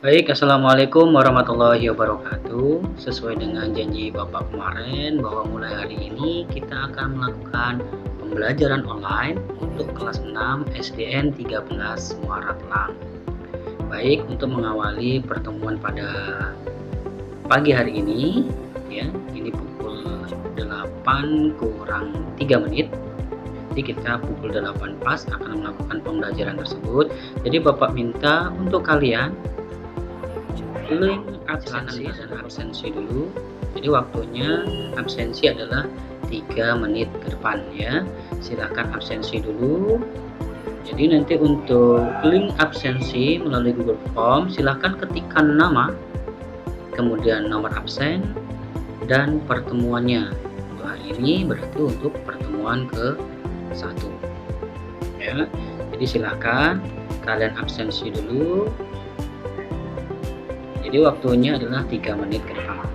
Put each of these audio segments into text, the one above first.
Baik, Assalamualaikum warahmatullahi wabarakatuh. Sesuai dengan janji Bapak kemarin bahwa mulai hari ini kita akan melakukan pembelajaran online untuk kelas 6 SDN 13 Muara Telang. Baik, untuk mengawali pertemuan pada pagi hari ini, ya, ini pukul 8 kurang 3 menit. Jadi kita pukul 8 pas akan melakukan pembelajaran tersebut. Jadi Bapak minta untuk kalian link absensi dan absensi dulu. Jadi waktunya absensi adalah 3 menit ke depan ya. Silakan absensi dulu. Jadi nanti untuk link absensi melalui Google Form silakan ketikkan nama, kemudian nomor absen dan pertemuannya. Untuk hari ini berarti untuk pertemuan ke-1 ya. Jadi silakan kalian absensi dulu. Jadi waktunya adalah 3 menit ke depan.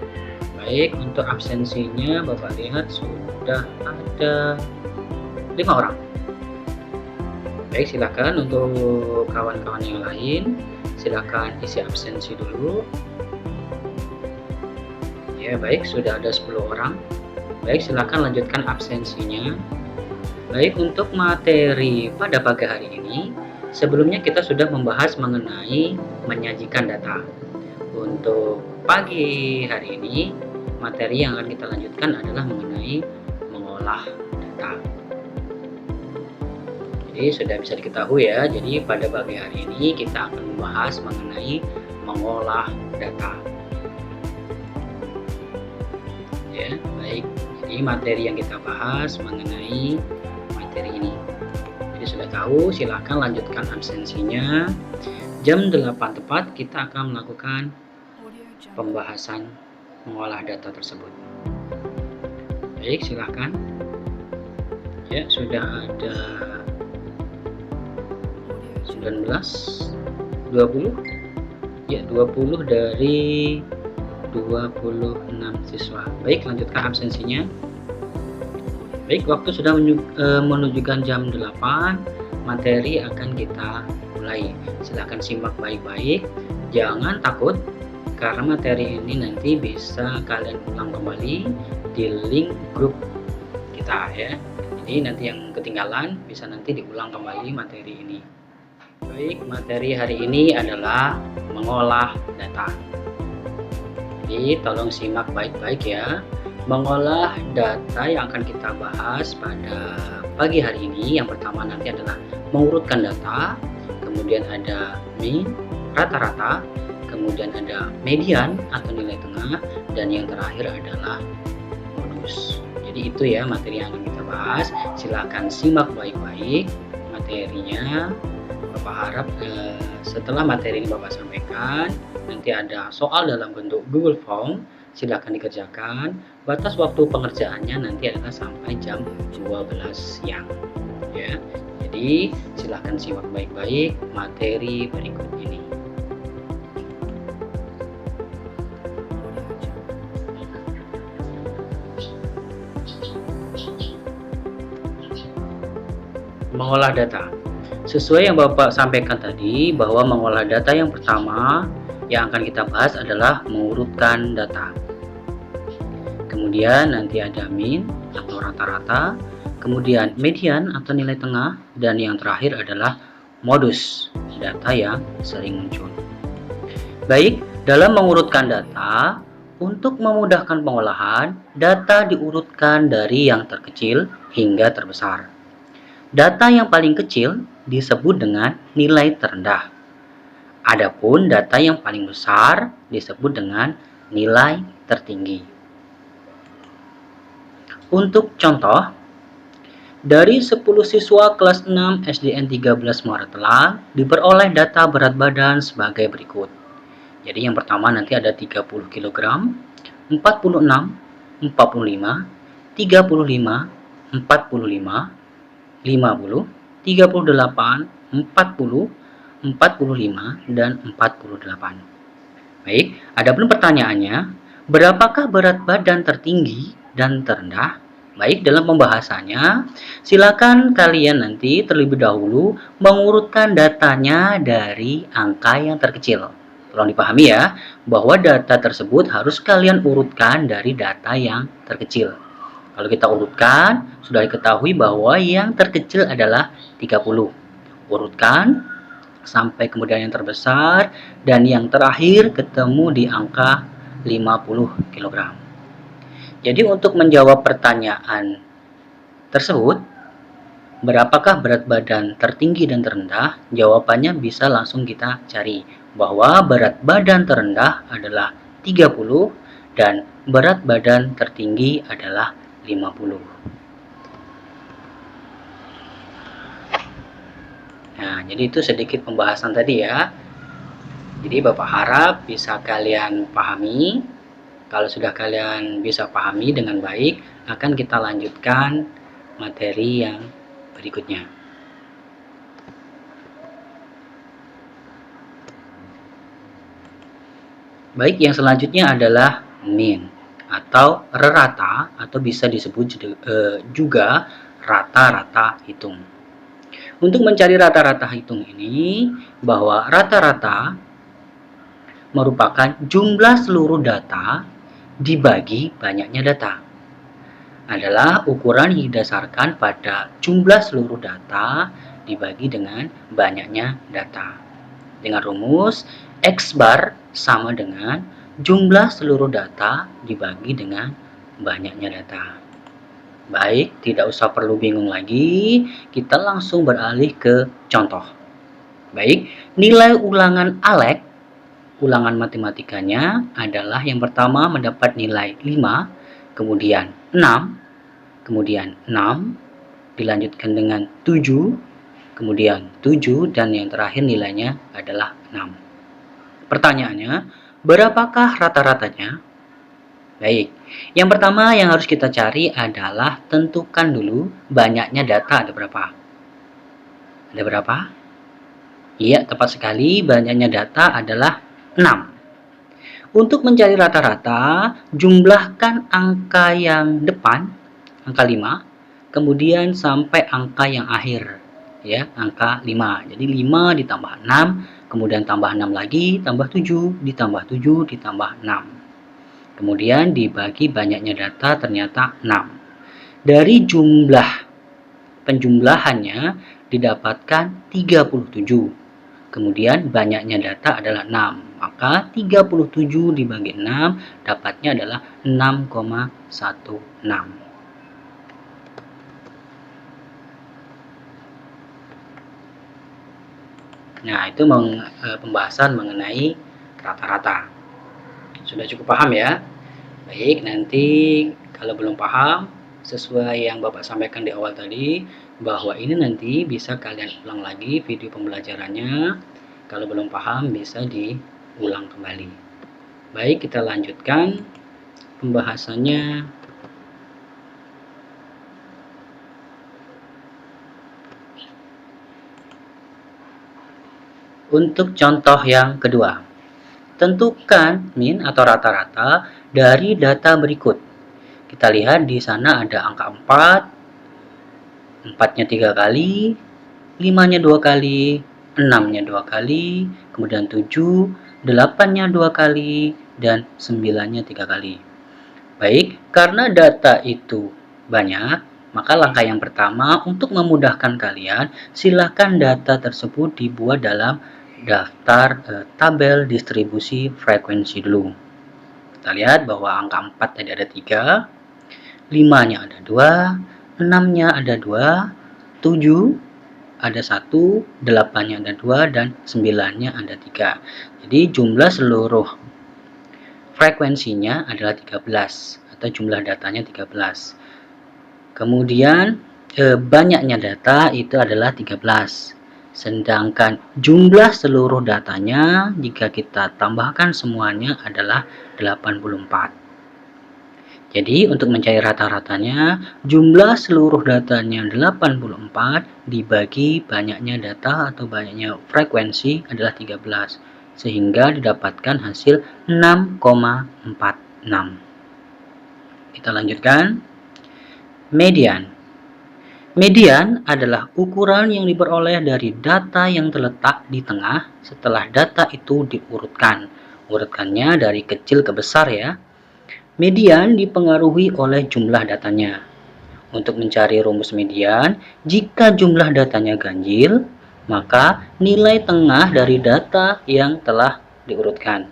Baik, untuk absensinya Bapak lihat sudah ada 5 orang. Baik, silakan untuk kawan-kawan yang lain, silakan isi absensi dulu. Ya, baik, sudah ada 10 orang. Baik, silakan lanjutkan absensinya. Baik, untuk materi pada pagi hari ini, sebelumnya kita sudah membahas mengenai menyajikan data. Untuk pagi hari ini, materi yang akan kita lanjutkan adalah mengenai mengolah data. Jadi sudah bisa diketahui ya, jadi pada pagi hari ini kita akan membahas mengenai mengolah data. Ya, baik. Jadi materi yang kita bahas mengenai materi ini. Jadi sudah tahu, silakan lanjutkan absensinya. Jam 8 tepat kita akan melakukan pembahasan mengolah data tersebut. Baik, silakan. Ya, sudah ada 19, 20. Ya, 20 dari 26 siswa. Baik, lanjutkan absensinya. Baik, waktu sudah menunjukkan jam 8, materi akan kita mulai. Silahkan simak baik-baik, jangan takut karena materi ini nanti bisa kalian ulang kembali di link grup kita ya. Jadi nanti yang ketinggalan bisa nanti diulang kembali materi ini. Baik, materi hari ini adalah mengolah data. Jadi tolong simak baik-baik ya. Mengolah data yang akan kita bahas pada pagi hari ini, yang pertama nanti adalah mengurutkan data, kemudian ada mean, rata-rata, kemudian ada median atau nilai tengah, dan yang terakhir adalah modus. Jadi itu ya materi yang akan kita bahas. Silakan simak baik-baik materinya. Bapak harap setelah materi ini Bapak sampaikan, nanti ada soal dalam bentuk Google Form. Silakan dikerjakan. Batas waktu pengerjaannya nanti adalah sampai jam 12 siang ya. Jadi silakan simak baik-baik materi berikut ini. Mengolah data. Sesuai yang Bapak sampaikan tadi, bahwa mengolah data yang pertama yang akan kita bahas adalah mengurutkan data. Kemudian nanti ada mean atau rata-rata, kemudian median atau nilai tengah, dan yang terakhir adalah modus, data yang sering muncul. Baik, dalam mengurutkan data, untuk memudahkan pengolahan, data diurutkan dari yang terkecil hingga terbesar. Data yang paling kecil disebut dengan nilai terendah. Adapun data yang paling besar disebut dengan nilai tertinggi. Untuk contoh, dari 10 siswa kelas 6 SDN 13 Muara Telang diperoleh data berat badan sebagai berikut. Jadi yang pertama nanti ada 30 kg, 46, 45, 35, 45, 50, 38, 40, 45, dan 48. Baik, adapun pertanyaannya, berapakah berat badan tertinggi dan terendah? Baik, dalam pembahasannya, silakan kalian nanti terlebih dahulu mengurutkan datanya dari angka yang terkecil. Tolong dipahami ya, bahwa data tersebut harus kalian urutkan dari data yang terkecil. Kalau kita urutkan, sudah diketahui bahwa yang terkecil adalah 30. Urutkan sampai kemudian yang terbesar, dan yang terakhir ketemu di angka 50 kg. Jadi untuk menjawab pertanyaan tersebut, berapakah berat badan tertinggi dan terendah? Jawabannya bisa langsung kita cari, bahwa berat badan terendah adalah 30 dan berat badan tertinggi adalah 50. Nah, jadi itu sedikit pembahasan tadi ya. Jadi Bapak harap bisa kalian pahami. Kalau sudah kalian bisa pahami dengan baik, akan kita lanjutkan materi yang berikutnya. Baik, yang selanjutnya adalah mean atau rata, atau bisa disebut juga rata-rata hitung. Untuk mencari rata-rata hitung ini, bahwa rata-rata merupakan jumlah seluruh data dibagi banyaknya data. Adalah ukuran yang didasarkan pada jumlah seluruh data dibagi dengan banyaknya data. Dengan rumus X bar sama dengan jumlah seluruh data dibagi dengan banyaknya data. Baik, tidak usah perlu bingung lagi, kita langsung beralih ke contoh. Baik, nilai ulangan ALEK, ulangan matematikanya adalah yang pertama mendapat nilai 5, kemudian 6, kemudian 6, dilanjutkan dengan 7, kemudian 7, dan yang terakhir nilainya adalah 6. Pertanyaannya, berapakah rata-ratanya? Baik, yang pertama yang harus kita cari adalah tentukan dulu banyaknya data ada berapa. Ada berapa? Iya, tepat sekali, banyaknya data adalah 6. Untuk mencari rata-rata, jumlahkan angka yang depan, angka 5, kemudian sampai angka yang akhir, ya, angka 5. Jadi 5 ditambah 6, kemudian tambah 6 lagi, tambah 7, ditambah 7, ditambah 6. Kemudian dibagi banyaknya data ternyata 6. Dari jumlah penjumlahannya didapatkan 37. Kemudian banyaknya data adalah 6. Maka 37 dibagi 6 dapatnya adalah 6,16. Nah, itu pembahasan mengenai rata-rata. Sudah cukup paham ya? Baik, nanti kalau belum paham, sesuai yang Bapak sampaikan di awal tadi, bahwa ini nanti bisa kalian ulang lagi video pembelajarannya. Kalau belum paham, bisa diulang kembali. Baik, kita lanjutkan pembahasannya. Untuk contoh yang kedua, tentukan mean atau rata-rata dari data berikut. Kita lihat di sana ada angka 4, 4-nya 3 kali, 5-nya 2 kali, 6-nya 2 kali, kemudian 7, 8-nya 2 kali, dan 9-nya 3 kali. Baik, karena data itu banyak, maka langkah yang pertama untuk memudahkan kalian, silakan data tersebut dibuat dalam daftar tabel distribusi frekuensi dulu. Kita lihat bahwa angka 4 tadi ada 3, 5-nya ada 2, 6-nya ada 2, 7 ada 1, 8-nya ada 2, dan 9-nya ada 3. Jadi jumlah seluruh frekuensinya adalah 13, atau jumlah datanya 13. Kemudian banyaknya data itu adalah 13. Sedangkan jumlah seluruh datanya jika kita tambahkan semuanya adalah 84. Jadi untuk mencari rata-ratanya, jumlah seluruh datanya 84 dibagi banyaknya data atau banyaknya frekuensi adalah 13. Sehingga didapatkan hasil 6,46. Kita lanjutkan. Median. Median adalah ukuran yang diperoleh dari data yang terletak di tengah setelah data itu diurutkan. Urutkannya dari kecil ke besar ya. Median dipengaruhi oleh jumlah datanya. Untuk mencari rumus median, jika jumlah datanya ganjil, maka nilai tengah dari data yang telah diurutkan.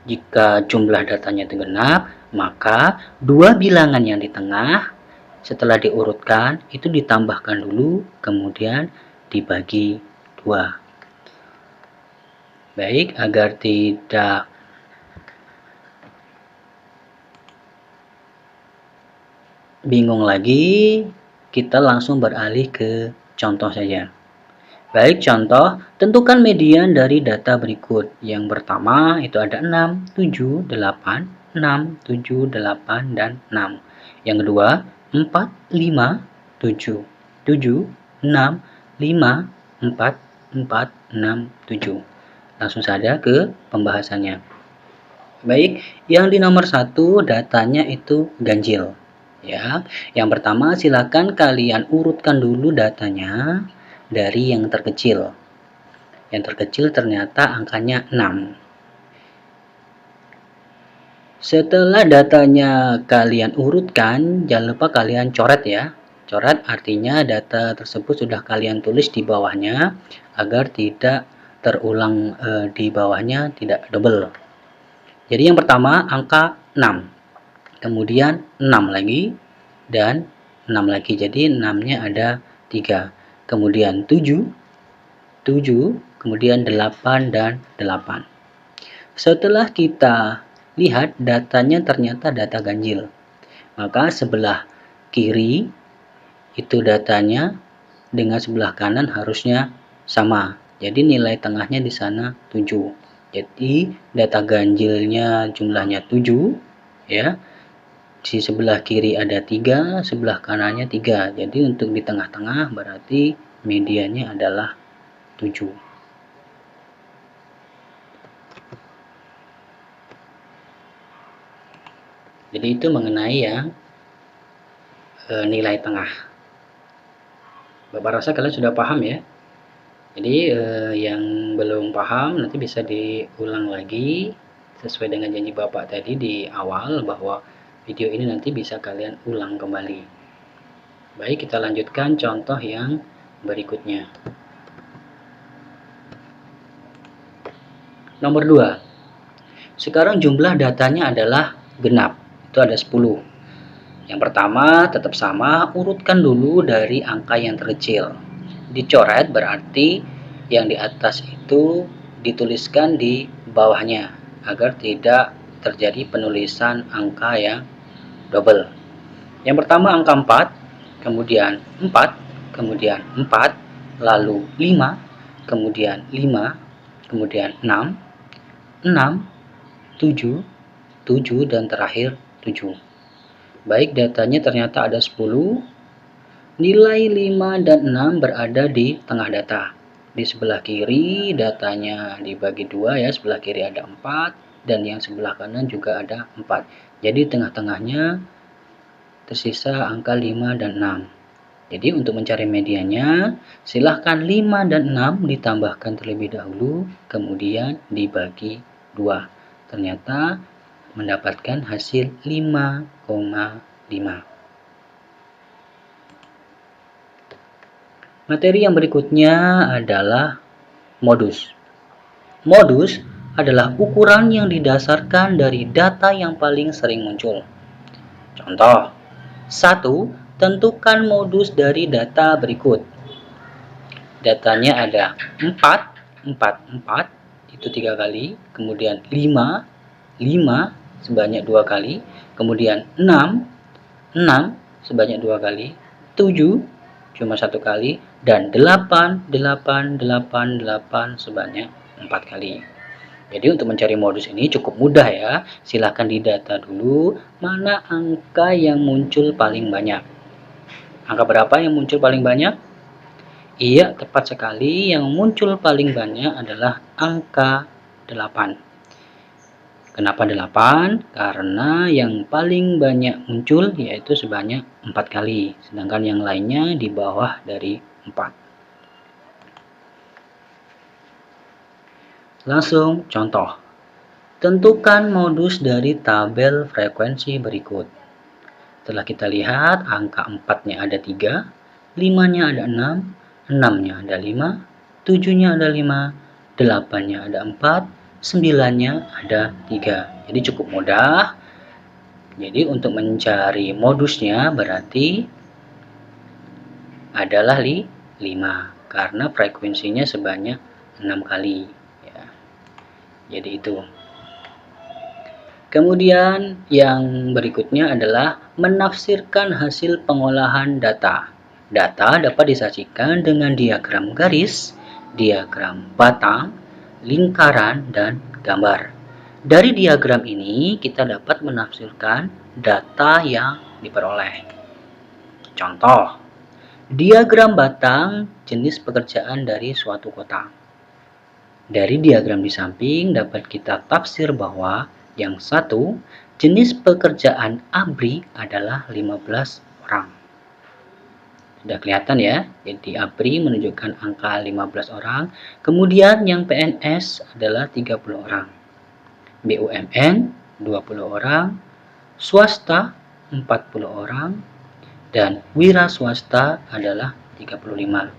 Jika jumlah datanya genap, maka dua bilangan yang di tengah setelah diurutkan itu ditambahkan dulu, kemudian dibagi 2. Baik, agar tidak bingung lagi, kita langsung beralih ke contoh saja. Baik, contoh, tentukan median dari data berikut. Yang pertama itu ada 6, 7, 8, 6, 7, 8, dan 6. Yang kedua, 4, 5, 7, 7, 6, 5, 4, 4, 6, 7. Langsung saja ke pembahasannya. Baik, yang di nomor 1 datanya itu ganjil. Ya, yang pertama silakan kalian urutkan dulu datanya dari yang terkecil. Yang terkecil ternyata angkanya 6. Setelah datanya kalian urutkan, jangan lupa kalian coret ya. Coret artinya data tersebut sudah kalian tulis di bawahnya agar tidak terulang di bawahnya, tidak double. Jadi yang pertama angka 6. Kemudian 6 lagi dan 6 lagi. Jadi 6-nya ada 3. Kemudian 7, kemudian 8 dan 8. Setelah kita lihat datanya ternyata data ganjil, maka sebelah kiri itu datanya dengan sebelah kanan harusnya sama. Jadi nilai tengahnya di sana 7. Jadi data ganjilnya jumlahnya 7 ya. Di sebelah kiri ada 3, sebelah kanannya 3. Jadi untuk di tengah-tengah berarti mediannya adalah 7. Jadi itu mengenai yang nilai tengah. Bapak rasa kalian sudah paham ya. Jadi yang belum paham nanti bisa diulang lagi sesuai dengan janji Bapak tadi di awal bahwa video ini nanti bisa kalian ulang kembali. Baik, kita lanjutkan contoh yang berikutnya. Nomor 2. Sekarang jumlah datanya adalah genap. Itu ada 10. Yang pertama tetap sama, urutkan dulu dari angka yang terkecil. Dicoret berarti yang di atas itu dituliskan di bawahnya agar tidak terjadi penulisan angka yang double. Yang pertama angka 4, kemudian 4, kemudian 4, lalu 5, kemudian 5, kemudian 6, 6, 7, 7, dan terakhir 7. Baik, datanya ternyata ada 10. Nilai 5 dan 6 berada di tengah data. Di sebelah kiri datanya dibagi 2 ya, sebelah kiri ada 4 dan yang sebelah kanan juga ada 4. Jadi tengah-tengahnya tersisa angka 5 dan 6. Jadi untuk mencari mediannya, silahkan 5 dan 6 ditambahkan terlebih dahulu, kemudian dibagi 2. Ternyata mendapatkan hasil 5,5. Materi yang berikutnya adalah modus. Modus adalah ukuran yang didasarkan dari data yang paling sering muncul. Contoh, 1. Tentukan modus dari data berikut. Datanya ada 4, 4, 4, itu 3 kali. Kemudian 5, 5 sebanyak 2 kali. Kemudian 6, 6 sebanyak 2 kali. 7 cuma 1 kali. Dan 8, 8, 8, 8 sebanyak 4 kali. Jadi untuk mencari modus ini cukup mudah ya. Silahkan didata dulu mana angka yang muncul paling banyak. Angka berapa yang muncul paling banyak? Iya, tepat sekali. Yang muncul paling banyak adalah angka 8. Kenapa 8? Karena yang paling banyak muncul yaitu sebanyak 4 kali, sedangkan yang lainnya di bawah dari 4. Langsung contoh. Tentukan modus dari tabel frekuensi berikut. Setelah kita lihat angka 4-nya ada 3, 5-nya ada 6, 6-nya ada 5, 7-nya ada 5, 8-nya ada 4, 9-nya ada 3. Jadi cukup mudah. Jadi untuk mencari modusnya berarti adalah 5 karena frekuensinya sebanyak 6 kali. Ya. Jadi itu. Kemudian yang berikutnya adalah menafsirkan hasil pengolahan data. Data dapat disajikan dengan diagram garis, diagram batang, lingkaran, dan gambar. Dari diagram ini kita dapat menafsirkan data yang diperoleh. Contoh, diagram batang jenis pekerjaan dari suatu kota. Dari diagram di samping dapat kita tafsir bahwa yang satu, jenis pekerjaan ABRI adalah 15 orang. Sudah kelihatan ya, jadi ABRI menunjukkan angka 15 orang. Kemudian yang PNS adalah 30 orang. BUMN 20 orang, swasta 40 orang, dan wira swasta adalah 35.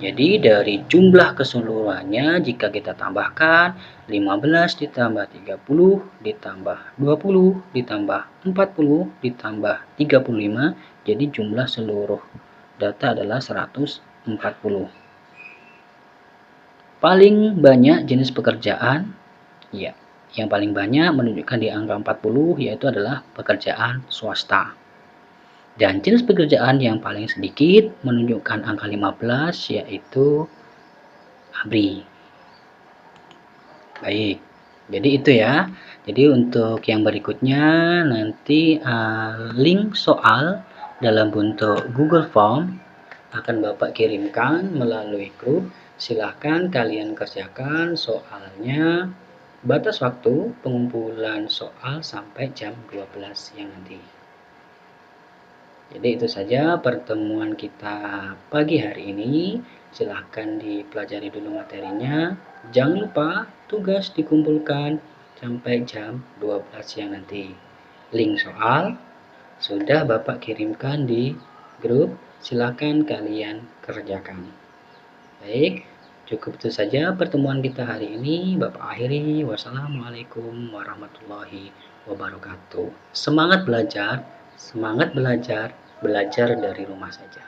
Jadi dari jumlah keseluruhannya jika kita tambahkan 15 ditambah 30 ditambah 20 ditambah 40 ditambah 35, jadi jumlah seluruh data adalah 140. Paling banyak jenis pekerjaan, ya, yang paling banyak menunjukkan di angka 40 yaitu adalah pekerjaan swasta. Dan jenis pekerjaan yang paling sedikit menunjukkan angka 15 yaitu ABRI. Baik, jadi itu ya. Jadi untuk yang berikutnya nanti link soal dalam bentuk Google Form akan Bapak kirimkan melalui grup. Silahkan kalian kerjakan soalnya. Batas waktu pengumpulan soal sampai jam 12 siang nanti. Jadi itu saja pertemuan kita pagi hari ini. Silahkan dipelajari dulu materinya. Jangan lupa tugas dikumpulkan sampai jam 12 siang nanti. Link soal sudah Bapak kirimkan di grup. Silahkan kalian kerjakan. Baik, cukup itu saja pertemuan kita hari ini. Bapak akhiri. Wassalamualaikum warahmatullahi wabarakatuh. Semangat belajar, belajar dari rumah saja.